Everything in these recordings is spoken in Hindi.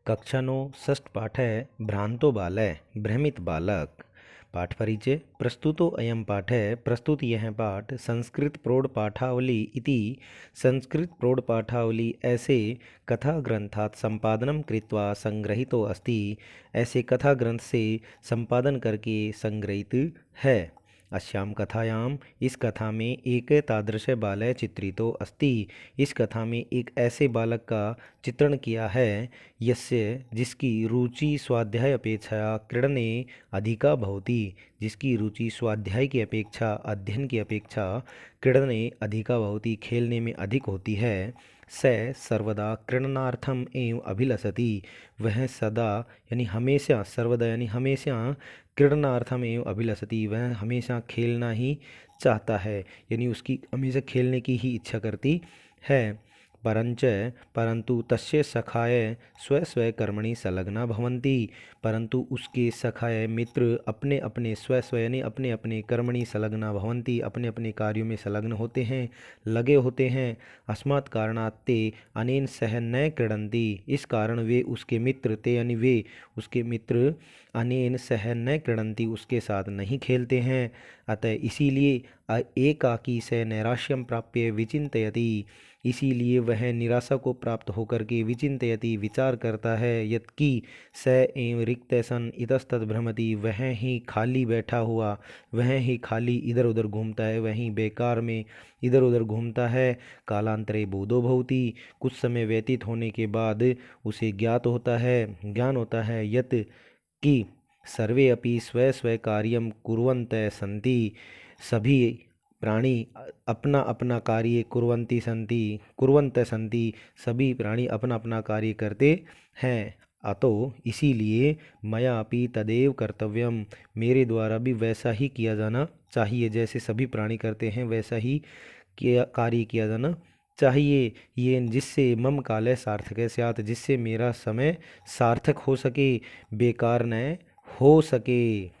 कक्षानो षष्ठ पाठ भ्रांतो बालय भ्रमित बालक। पाठ परिचय। प्रस्तुतो अयं पाठ प्रस्तुत यह पाठ संस्कृत प्रौढ़ पाठावली इति संस्कृत प्रौढ़ पाठावली ऐसे कथा ग्रंथात् संपादनं कृत्वा संग्रहितो अस्ति। ऐसे कथा ग्रंथ से संपादन करके संग्रहित है। अस्याम कथायाम इस कथा में एक तादृश बालय चित्रितो अस्ति। इस कथा में एक ऐसे बालक का चित्रण किया है यस्य जिसकी रुचि स्वाध्याय अपेक्षा क्रीडने अधिका भवति। जिसकी रुचि स्वाध्याय की अपेक्षा अध्ययन की अपेक्षा क्रीडने अधिका भवति, खेलने में अधिक होती है। स सर्वदा क्रीडनार्थम एवं अभिलषति। वह सदा यानी हमेशा, सर्वदा यानी हमेशा क्रीडनार्थम एवं अभिलषति, वह हमेशा खेलना ही चाहता है, यानी उसकी हमेशा खेलने की ही इच्छा करती है। परंतु तस्य सखाय स्व स्व कर्मणि संलग्ना भवन्ति। परंतु उसके सखाय मित्र अपने अपने स्व स्व यानी अपने अपने कर्मणि संलग्ना भवन्ति, अपने अपने कार्यों में संलग्न होते हैं, लगे होते हैं। अस्मात् कारणात् ते अनेन सह न क्रीडन्ति। इस कारण वे उसके मित्र, ते यानी वे उसके मित्र, अनेन सह न क्रीडन्ति उसके साथ नहीं खेलते हैं। अतः इसीलिए एकाकी से नैराश्यम प्राप्य विचिन्तयति। इसीलिए वह निराशा को प्राप्त होकर के विचिन्तयति विचार करता है। यत्कि स एवं रिक्त सन इतस्तत भ्रमति, वह ही खाली बैठा हुआ, वह ही खाली इधर उधर घूमता है, वहीं बेकार में इधर उधर घूमता है। कालांतरे बोधो भवति, कुछ समय व्यतीत होने के बाद उसे ज्ञान होता है यत् कि सर्वे अपि स्व स्व कार्यं कुर्वन्तः सन्ति। सभी प्राणी अपना अपना कार्य कुर्वन्तः सन्ति, सभी प्राणी अपना अपना कार्य करते हैं। अतो इसीलिए मया अपि तदेव कर्तव्यम, मेरे द्वारा भी वैसा ही किया जाना चाहिए। जैसे सभी प्राणी करते हैं वैसा ही कार्य किया जाना चाहिए। ये जिससे मम काले सार्थक स्यात्, जिससे मेरा समय सार्थक हो सके, बेकार न हो सके।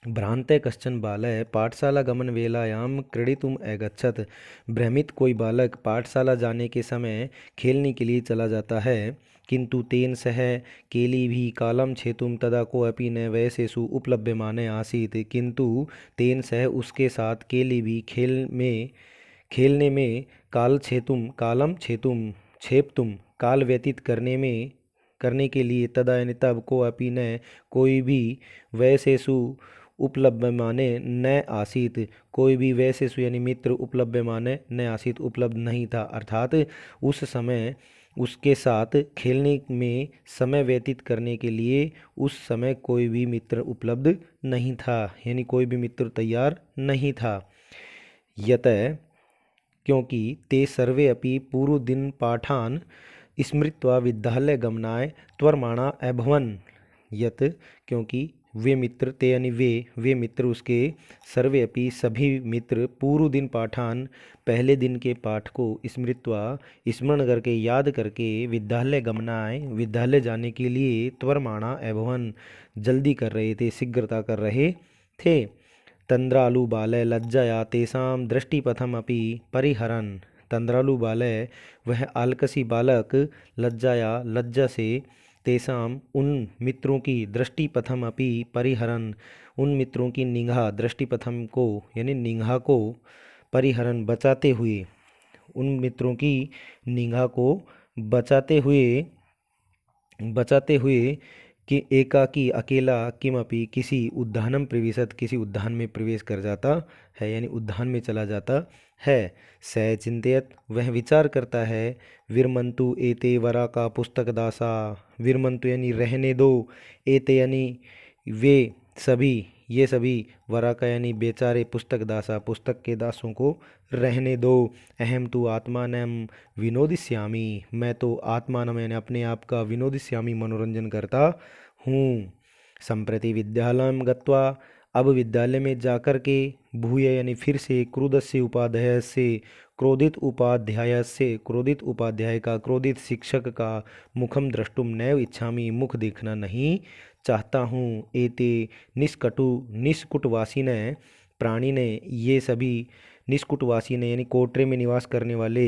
भ्रांते कश्चन बालः पाठशाला गमन वेलायाम क्रीडितुम अगच्छत्। भ्रमित कोई बालक पाठशाला जाने के समय खेलने के लिए चला जाता है। किंतु तेन सह केली भी कालम छेतुम तदा को अपि न वयसेषु उपलभ्यमाने आसीत्। किंतु तेन सह उसके साथ केली भी खेलने में कालम छेपतुम काल व्यतीत करने के लिए तदा यानी तब को अपि न कोई भी वयसेषु उपलभ्यमाने न आसीत, कोई भी वयसेषु यानी मित्र उपलभ्यमाने न आसीत, उपलब्ध नहीं था। अर्थात उस समय उसके साथ खेलने में समय व्यतीत करने के लिए उस समय कोई भी मित्र उपलब्ध नहीं था, यानी कोई भी मित्र तैयार नहीं था। यतः क्योंकि ते सर्वे अपि पूर्व दिन पाठान स्मृत्वा विद्यालय गमनाय त्वरमाणा अभवन्। यत क्योंकि वे मित्र, ते यानी वे मित्र उसके, सर्वे अपि सभी मित्र, पूर्व दिन पाठान पहले दिन के पाठ को स्मृत्वा स्मरण करके याद करके विद्यालय गमनाय विद्यालय जाने के लिए त्वरमाणा अभवन् जल्दी कर रहे थे, शीघ्रता कर रहे थे। तंद्रालु बालय लज्जया तेषां दृष्टिपथम अपि परिहरन्। तंद्रालु बालय वह आलकसी बालक लज्जा से तेषाम उन मित्रों की दृष्टिपथम अपि परिहरन्, उन मित्रों की निगाह दृष्टिपथम को यानी निगाह को परिहरन् बचाते हुए, उन मित्रों की निगाह को बचाते हुए कि एकाकी अकेला किमपि किसी उद्यानम प्रविशत, किसी उद्यान में प्रवेश कर जाता है, यानी उद्यान में चला जाता है। स चिंतयत वह विचार करता है। विरमंतु एते वरा का पुस्तक दासा। विरमंतु यानी रहने दो, एते यानी वे सभी, ये सभी, वरा का यानी बेचारे, पुस्तक दासा पुस्तक के दासों को रहने दो। अहम तो आत्मानम विनोदिष्यामि, मैं तो आत्मानम यानी अपने आप का विनोदिष्यामि मनोरंजन करता हूँ। संप्रति विद्यालय गत्वा, अब विद्यालय में जाकर के, भूय यानी फिर से, क्रोधित उपाध्याय का, क्रोधित शिक्षक का, मुखम द्रष्टुम नैव इच्छामि, मुख देखना नहीं चाहता हूँ। एते निष्कुटवासी ने, प्राणी ने, ये सभी निष्कुटवासी ने यानी कोटरे में निवास करने वाले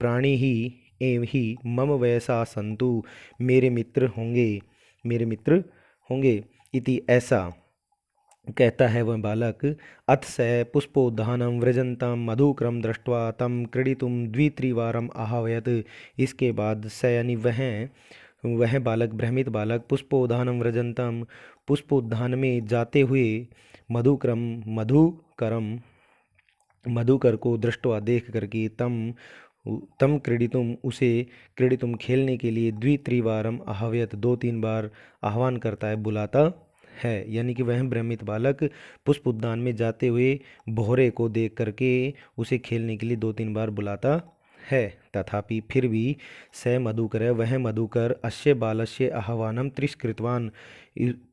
प्राणी ही एवं ही मम वयसा संतु, मेरे मित्र होंगे, मेरे मित्र होंगे। इति ऐसा कहता है वह बालक। अथ स पुष्पोद्यानं व्रजन्तं मधुक्रम दृष्ट्वा तं क्रीडितुं द्वित्रिवारम् आह्वयत्। इसके बाद स यानी वह बालक, भ्रमित बालक, पुष्पोद्यानं व्रजन्तं, पुष्पोद्यान में जाते हुए, मधुकरम मधुकर को दृष्टवा देख करके, तम तम क्रीडितुम उसे, क्रीडितुम खेलने के लिए, द्वित्रिवारम आह्वयत 2-3 बार आह्वान करता है, बुलाता है। यानी कि वह भ्रमित बालक पुष्प उद्यान में जाते हुए भौरे को देख करके उसे खेलने के लिए 2-3 बार बुलाता है। तथापि फिर भी स मधुकर, वह मधुकर, अस्य बालस्य आह्वानम तिरस्कृतवान,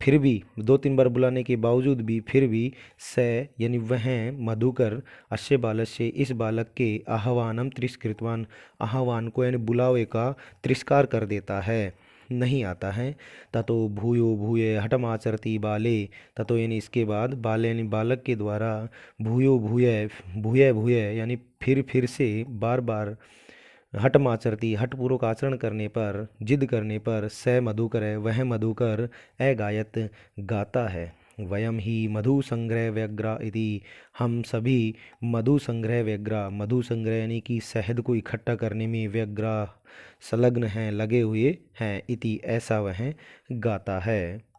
फिर भी 2-3 बार बुलाने के बावजूद भी, फिर भी स यानी वह मधुकर, अस्य बालस्य, इस बालक के, आह्वानम तिरस्कृतवान, आह्वान को यानी बुलावे का तिरस्कार कर देता है, नहीं आता है। ततो भूयो भूय हठमाचरति बाले, ततो यानी इसके बाद, बाले यानी बालक के द्वारा, भूयो भूय, भूय भूय यानी फिर से, बार बार, हठमाचरति हठपूर्वक आचरण करने पर, जिद करने पर, स मधुकर, वह मधुकर, अगायत गाता है। वयम ही मधु संग्रह व्यग्रा इति, हम सभी मधु संग्रह व्यग्रा, मधु संग्रह यानी कि शहद को इकट्ठा करने में, व्यग्रा संलग्न हैं, लगे हुए हैं, इति ऐसा वह गाता है।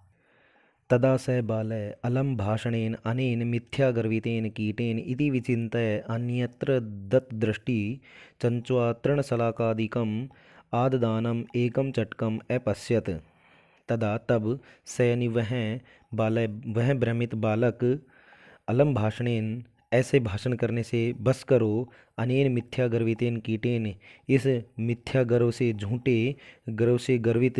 तदा स बालः अलं भाषणेन अनेन मिथ्यागर्वितेन कीटेन इति विचिन्त्य अन्यत्र दत्तदृष्टि चञ्च्वा तृणशलाकादिकम् आददानम् एकं चटकम् अपश्यत्। तदा तब स यानी वह भ्रमित बालक, अलम भाषणेन ऐसे भाषण करने से बस करो, अनेन मिथ्या गर्वितेन कीटेन, इस मिथ्या गर्व से, झूठे गर्व से गर्वित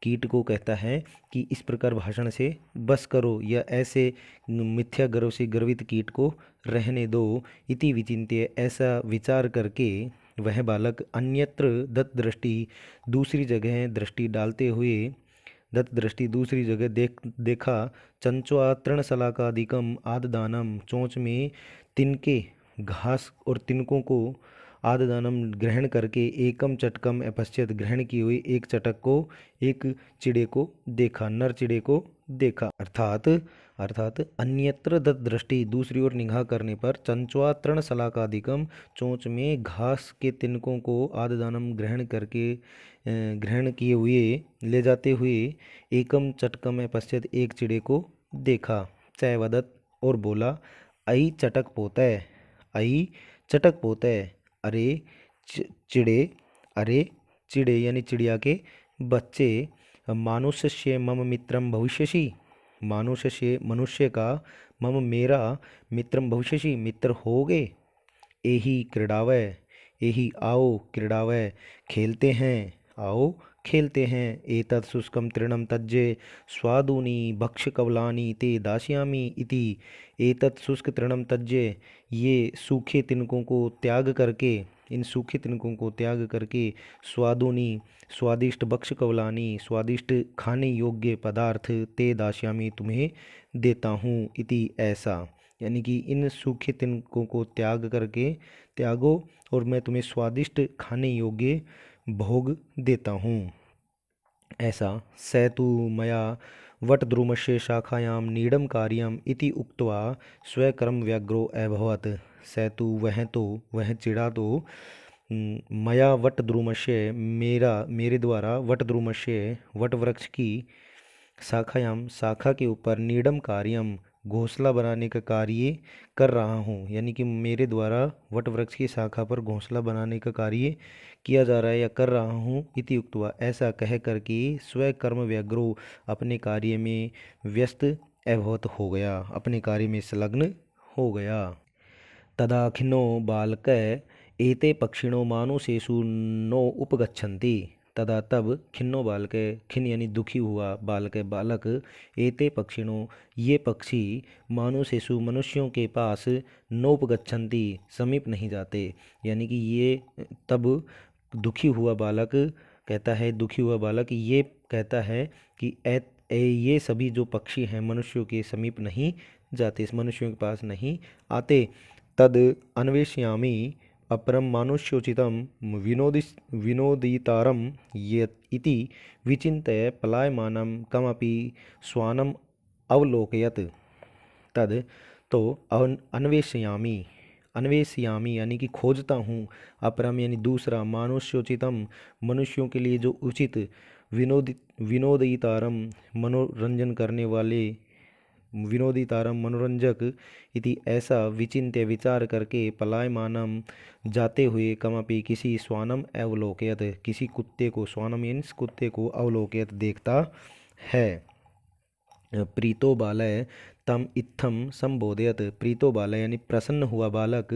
कीट को कहता है कि इस प्रकार भाषण से बस करो, या ऐसे मिथ्या गर्व से गर्वित कीट को रहने दो। इति विचिन्त्य ऐसा विचार करके वह बालक अन्यत्र दत्त दृष्टि, दूसरी जगह दृष्टि डालते हुए, दत्त दृष्टि दूसरी जगह देखा, चंचवा तृणशलाकादिकम आददानम, चोंच में तिनके, घास और तिनकों को, आददानम ग्रहण करके, एकम चटकम अपश्यत, ग्रहण की हुई एक चटक को, एक चिड़े को देखा, नर चिड़े को देखा। अर्थात अन्यत्र दत्त दृष्टि, दूसरी ओर निगाह करने पर, चंचवा तृणशलाकादिकम, चोंच में घास के तिनकों को, आददानम ग्रहण करके, ग्रहण किए हुए, ले जाते हुए, एकम चटकम में पश्चात एक चिड़े को देखा। चैवदत और बोला, आई चटक पोतै, आई चटक पोतै, अरे चिड़े, अरे चिड़े यानी चिड़िया के बच्चे, मानुष्य मम मित्रम भविष्यसि, मानुष्य मनुष्य का, मम मेरा, मित्रम भविष्यसि मित्र होगे। एही क्रीड़ावय, एही आओ, क्रीड़ावय खेलते हैं, आओ खेलते हैं। एतत् शुष्कं तृणं त्यज्य स्वादूनि भक्ष्यकवलानि ते दास्यामि इति, एतत् शुष्क तृणं त्यज्य, ये सूखे तिनकों को त्याग करके, इन सूखे तिनकों को त्याग करके, स्वादूनि स्वादिष्ट, भक्ष्यकवलानि स्वादिष्ट खाने योग्य पदार्थ, ते दास्यामि तुम्हें देता हूँ, इति ऐसा, यानी कि इन सूखे तिनकों को त्याग करके, त्यागो और मैं तुम्हें स्वादिष्ट खाने योग्य भोग देता हूँ, ऐसा। सैतु मया वटद्रुमस्य शाखायां नीडम कार्यम इति उक्त्वा स्वकर्म व्यग्रो अभवत्। सैतु वह चिड़ा तो, मया वटद्रुमस्य, मेरे द्वारा, वटद्रुमस्य वट वृक्ष की, शाखायाम शाखा के ऊपर, नीडम कार्यम घोंसला बनाने का कार्य कर रहा हूँ, यानी कि मेरे द्वारा वट वृक्ष की शाखा पर घोंसला बनाने का कार्य किया जा रहा है या कर रहा हूँ। इति उक्त्वा ऐसा कह कर के, स्वकर्म व्यग्रो अपने कार्य में व्यस्त अभवत हो गया, अपने कार्य में संलग्न हो गया। तदा खिन्नो बालकः एते पक्षिणो मानुषेषु नो उपगच्छन्ति। तदा तब खिन्नो बालक, खिन्न यानी दुखी हुआ, बालक, एते पक्षिणों ये पक्षी, मानुषेषु मनुष्यों के पास, नोपगच्छन्ति समीप नहीं जाते, यानी कि ये तब दुखी हुआ बालक कहता है, दुखी हुआ बालक ये कहता है कि ये सभी जो पक्षी हैं मनुष्यों के समीप नहीं जाते, इस मनुष्यों के पास नहीं आते। तद अन्वेष्यामि अपरम मानुष्योचितं विनोदितारं इति विचिन्त्य पलायमानं कमपि श्वानम् अवलोकयत् तद तो अन्वेषयामी अन्वेषयामी यानी कि खोजता हूँ, अपरम यानी दूसरा, मानुष्योचितम मनुष्यों के लिए जो उचित, विनोदितारम मनोरंजन करने वाले, विनोदितारम मनोरंजक, इति ऐसा, विचिन्त्य विचार करके, पलायमानम जाते हुए, कमपि किसी, श्वानम अवलोकयत किसी कुत्ते को, श्वानम मीन्स कुत्ते को, अवलोकयत देखता है। प्रीतो बालय तम इत्थम संबोधयत, प्रीतो बालय यानी प्रसन्न हुआ बालक,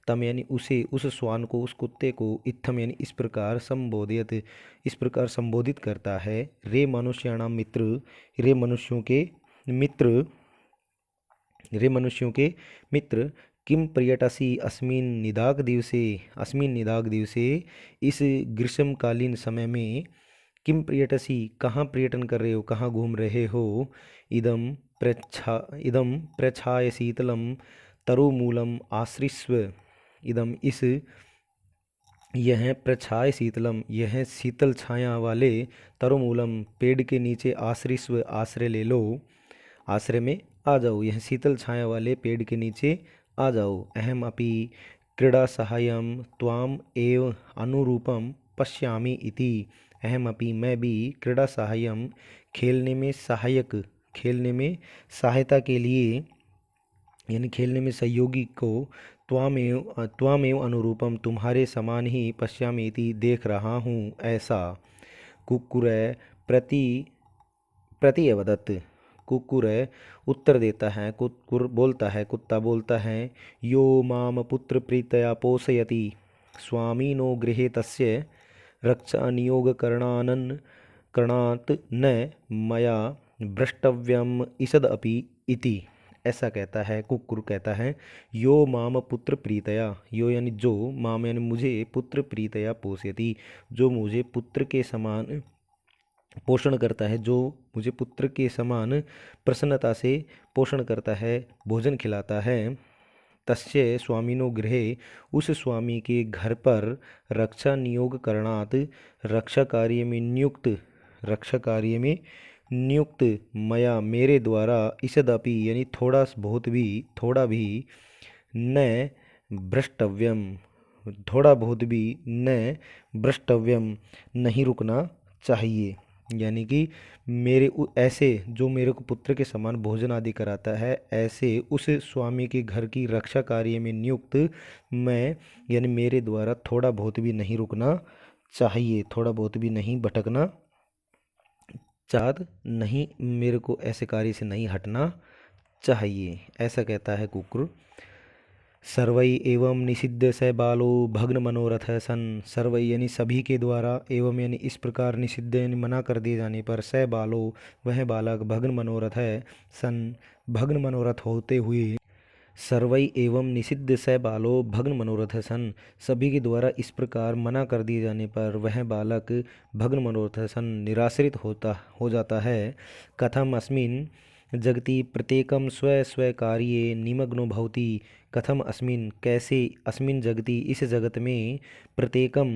तम यानी उसे, उस श्वान को, उस कुत्ते को, इत्थम यानी इस प्रकार, संबोधयत इस प्रकार संबोधित करता है। रे मनुष्याणाम मित्र, रे मनुष्यों के मित्र, रे मनुष्यों के मित्र, किम पर्यटसी अस्मिन् निदाग दिवसे इस ग्रीष्मकालीन समय में, किम पर्यटसी कहाँ पर्यटन कर रहे हो, कहाँ घूम रहे हो, इदम प्रच्छाय शीतलम तरुमूलम आश्रिस्व, इदम इस, यह प्रच्छाय शीतलम यह शीतल छाया वाले, तरुमूलम पेड़ के नीचे, आश्रिस्व आश्रय ले लो, आश्रय में आ जाओ, यह शीतल छाया वाले पेड़ के नीचे आ जाओ। अहम अपि क्रीड़ा सहायम त्वाम एव अनुरूपम पश्यामि इति, अहम अपि मैं भी, क्रीड़ा सहायम खेलने में सहायक, खेलने में सहायता के लिए, यानी खेलने में सहयोगी को, त्वामेव अनुरूपम तुम्हारे समान ही, पश्यामि इति देख रहा हूँ, ऐसा। कुक्कुरै प्रति प्रति अवदत्त, कुक्कुर उत्तर देता है, कुक्कुर बोलता है, कुत्ता बोलता है, यो माम पुत्र प्रीतया पोषयति स्वामिनो गृहे तस्य रक्षा नियोग करणात् न मया भ्रष्टव्यम ईषद अपि इति, ऐसा कहता है, कुक्कुर कहता है, यो माम पुत्र प्रीतया, यो यानी जो, माम यानी मुझे, पुत्र प्रीतया पोषयति जो मुझे पुत्र के समान पोषण करता है, जो मुझे पुत्र के समान प्रसन्नता से पोषण करता है, भोजन खिलाता है। तस्य स्वामिनो गृहे उस स्वामी के घर पर, रक्षा नियोग करणात् रक्षा कार्य में नियुक्त, रक्षा कार्य में नियुक्त, मया मेरे द्वारा, ईषदपि यानी थोड़ा बहुत भी, थोड़ा भी, न भ्रष्टव्यम थोड़ा बहुत भी, न भ्रष्टव्यम नहीं रुकना चाहिए, यानी कि मेरे ऐसे जो मेरे को पुत्र के समान भोजन आदि कराता है, ऐसे उस स्वामी के घर की रक्षा कार्य में नियुक्त मैं, यानी मेरे द्वारा थोड़ा बहुत भी नहीं रुकना चाहिए, थोड़ा बहुत भी नहीं भटकना नहीं, मेरे को ऐसे कार्य से नहीं हटना चाहिए, ऐसा कहता है कुक्कुर। सर्वै एवं निषिद्ध स बालो भग्न मनोरथ सन, सर्वै यानी सभी के द्वारा, एवं यानी इस प्रकार, निषिद्ध यानी मना कर दिए जाने पर, स बालो वह बालक, भग्न मनोरथ है सन भग्न मनोरथ होते हुए, सर्वै एवं निषिद्ध स बालो भग्न मनोरथ सन, सभी के द्वारा इस प्रकार मना कर दिए जाने पर वह बालक भग्न मनोरथ सन निराश्रित हो जाता है। कथम अस्मिन् जगति प्रत्येकम स्व स्व कार्ये निमग्नो भवति, कथम अस्मिन् कैसे, अस्मिन् जगति इस जगत में, प्रत्येकम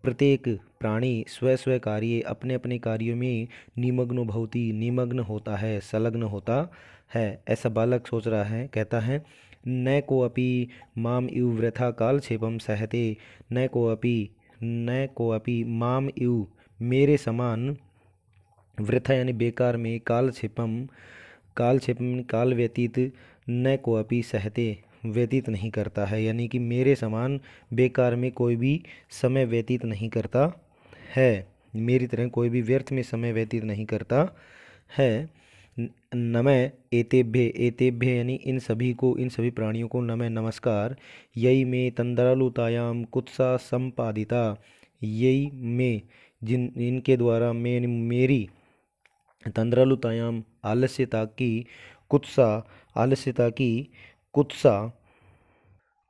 प्रत्येक प्राणी, स्व स्व कार्ये अपने अपने कार्यों में, निमग्नो भवति निमग्न होता है, संलग्न होता है, ऐसा बालक सोच रहा है, कहता है। न को अपि माम इव वृथा कालक्षेपम सहते, न को अपि माम इव मेरे समान, वृथा यानी बेकार में, कालक्षेपम काल व्यतीत, न को अपि सहते व्यतीत नहीं करता है, यानी कि मेरे समान बेकार में कोई भी समय व्यतीत नहीं करता है, मेरी तरह कोई भी व्यर्थ में समय व्यतीत नहीं करता है। नमः एतेभ्य यानी इन सभी को, इन सभी प्राणियों को, नमः नमस्कार। यही में तंद्रालुतायाम कुत्सा संपादिता, यही में इनके द्वारा मेरी, तंद्रालुतायाम आलस्यता की,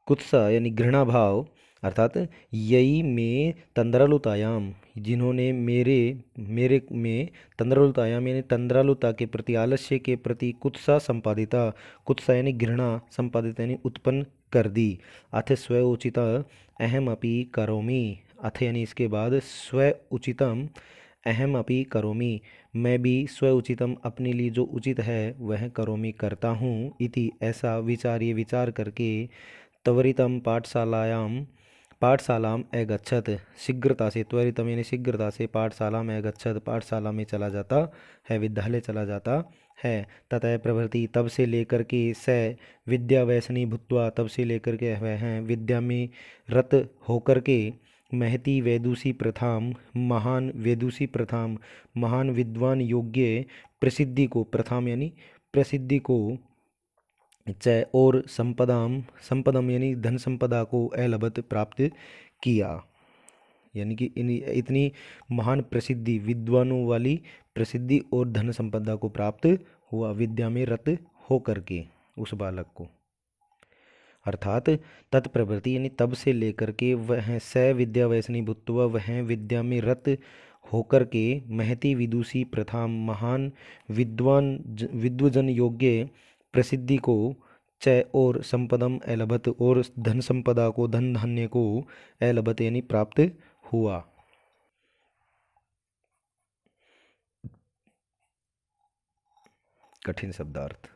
कुत्सा यानी घृणा भाव, अर्थात यही में तंद्रालुतायाम, जिन्होंने मेरे मेरे में तंद्रालुतायाम यानी तंद्रालुता के प्रति, आलस्य के प्रति कुत्सा संपादिता, कुत्सा यानी घृणा, संपादिता यानी उत्पन्न कर दी। अथ स्व उचिता अहम अपि करोमि, अथ यानी इसके बाद, स्व उचितम अहम अपि करोमि, मैं भी स्व उचितम अपने लिए जो उचित है वह करोमि करता हूँ, इति ऐसा विचार, ये विचार करके, त्वरितम पाठशालायाम, पाठशालाम अगच्छत, शीघ्रता से, त्वरितम यानी शीघ्रता से, पाठशाला में अगच्छत, पाठशाला में चला जाता है, विद्यालय चला जाता है। ततः प्रभृति, तब से लेकर के, स विद्या व्यसनी भूत्वा, तब से लेकर के वह हैं विद्या में रत होकर के, महती वैदुषी प्रथाम, महान वैदुषी प्रथाम, महान विद्वान योग्य, प्रसिद्धि को, प्रथाम यानी प्रसिद्धि को, च और संपदाम, संपदम यानी धन संपदा को, अलभत प्राप्त किया, यानी कि इतनी महान प्रसिद्धि, विद्वानों वाली प्रसिद्धि और धन संपदा को प्राप्त हुआ, विद्या में रत हो करके उस बालक को। अर्थात तत्प्रभृति यानी तब से लेकर के, वह स विद्या व्यसनी भूत्वा, वह विद्या में रत होकर के, महती विदुषी प्रथाम, महान विद्वान विद्वजन योग्य, प्रसिद्धि को, च और संपदम अलभत, और धन संपदा को, धन धान्य को, अलभत यानी प्राप्त हुआ। कठिन शब्दार्थ।